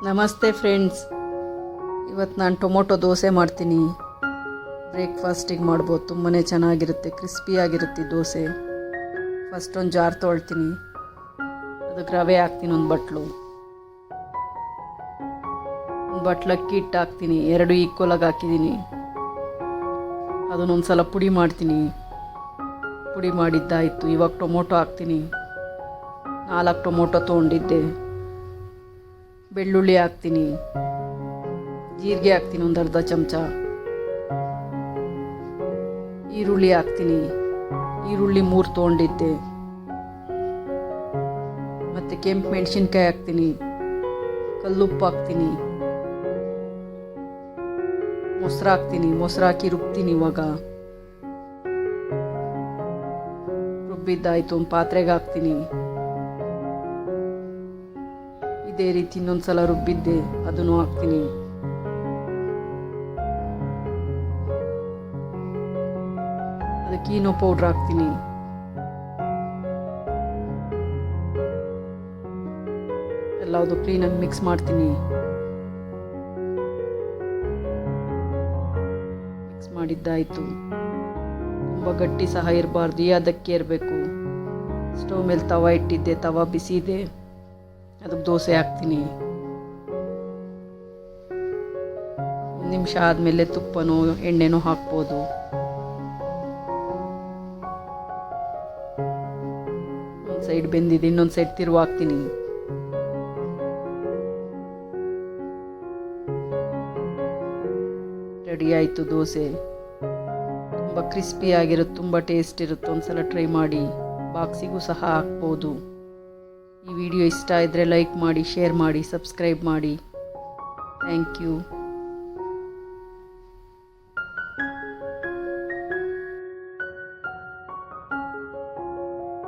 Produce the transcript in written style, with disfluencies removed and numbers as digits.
ನಮಸ್ತೆ ಫ್ರೆಂಡ್ಸ್, ಇವತ್ತು ನಾನು ಟೊಮೊಟೊ ದೋಸೆ ಮಾಡ್ತೀನಿ. ಬ್ರೇಕ್ಫಾಸ್ಟಿಗೆ ಮಾಡ್ಬೋದು, ತುಂಬಾ ಚೆನ್ನಾಗಿರುತ್ತೆ, ಕ್ರಿಸ್ಪಿಯಾಗಿರುತ್ತೆ ದೋಸೆ. ಫಸ್ಟ್ ಒಂದು ಜಾರ್ ತೊಳ್ತೀನಿ, ಅದಕ್ಕೆ ರವೆ ಹಾಕ್ತೀನಿ, ಒಂದು ಬಟ್ಲು ಅಕ್ಕಿ ಹಿಟ್ಟು ಹಾಕ್ತೀನಿ, 2 ಈಕ್ವಲಾಗಿ ಹಾಕಿದ್ದೀನಿ. ಅದನ್ನೊಂದು ಸಲ ಪುಡಿ ಮಾಡ್ತೀನಿ. ಪುಡಿ ಮಾಡಿದ್ದಾಯಿತು. ಇವಾಗ ಟೊಮೊಟೊ ಹಾಕ್ತೀನಿ. 4 ಟೊಮೊಟೊ ತೊಗೊಂಡಿದ್ದೆ. ಬೆಳ್ಳುಳ್ಳಿ ಹಾಕ್ತೀನಿ, ಜೀರಿಗೆ ಹಾಕ್ತೀನಿ, ಒಂದು ಅರ್ಧ ಚಮಚ. ಈರುಳ್ಳಿ ಹಾಕ್ತೀನಿ, ಈರುಳ್ಳಿ 3 ತೊಗೊಂಡಿದ್ದೆ. ಮತ್ತು ಕೆಂಪು ಮೆಣಸಿನ್ಕಾಯಿ ಹಾಕ್ತೀನಿ, ಕಲ್ಲುಪ್ಪು ಹಾಕ್ತೀನಿ, ಮೊಸರು ಹಾಕ್ತೀನಿ. ಮೊಸರು ಹಾಕಿ ರುಬ್ತೀನಿ. ಇವಾಗ ರುಬ್ಬಿದ್ದಾಯಿತು. ಒಂದು ಪಾತ್ರೆಗೆ ಹಾಕ್ತೀನಿ. ಇದೇ ರೀತಿ ಇನ್ನೊಂದು ಸಲ ರುಬ್ಬಿದ್ದೆ, ಅದನ್ನು ಹಾಕ್ತೀನಿ. ಅದಕ್ಕೆ ಈನೋ ಪೌಡ್ರ್ ಹಾಕ್ತೀನಿ. ಎಲ್ಲವುದು ಕ್ಲೀನಾಗಿ ಮಿಕ್ಸ್ ಮಾಡ್ತೀನಿ. ಮಿಕ್ಸ್ ಮಾಡಿದ್ದಾಯಿತು. ತುಂಬ ಗಟ್ಟಿ ಸಹ ಇರಬಾರ್ದು, ಅದಕ್ಕೆ ಇರಬೇಕು. ಸ್ಟವ್ ಮೇಲೆ ತವ ಇಟ್ಟಿದ್ದೆ, ತವ ಬಿಸಿ ಇದೆ. ಅದಕ್ಕೆ ದೋಸೆ ಹಾಕ್ತೀನಿ. 1 ನಿಮಿಷ ಆದಮೇಲೆ ತುಪ್ಪನೋ ಎಣ್ಣೆನೋ ಹಾಕ್ಬೋದು. ಒಂದು ಸೈಡ್ ಬೆಂದಿದೆ, ಇನ್ನೊಂದು ಸೈಡ್ ತಿರುವು ಹಾಕ್ತೀನಿ. ರೆಡಿ ಆಯಿತು ದೋಸೆ. ತುಂಬ ಕ್ರಿಸ್ಪಿಯಾಗಿರುತ್ತೆ, ತುಂಬ ಟೇಸ್ಟ್ ಇರುತ್ತೆ. ಒಂದ್ಸಲ ಟ್ರೈ ಮಾಡಿ. ಬಾಕ್ಸಿಗೂ ಸಹ ಹಾಕ್ಬೋದು. ಈ ವಿಡಿಯೋ ಇಷ್ಟ ಇದ್ದರೆ ಲೈಕ್ ಮಾಡಿ, ಶೇರ್ ಮಾಡಿ, ಸಬ್ಸ್ಕ್ರೈಬ್ ಮಾಡಿ. Thank you.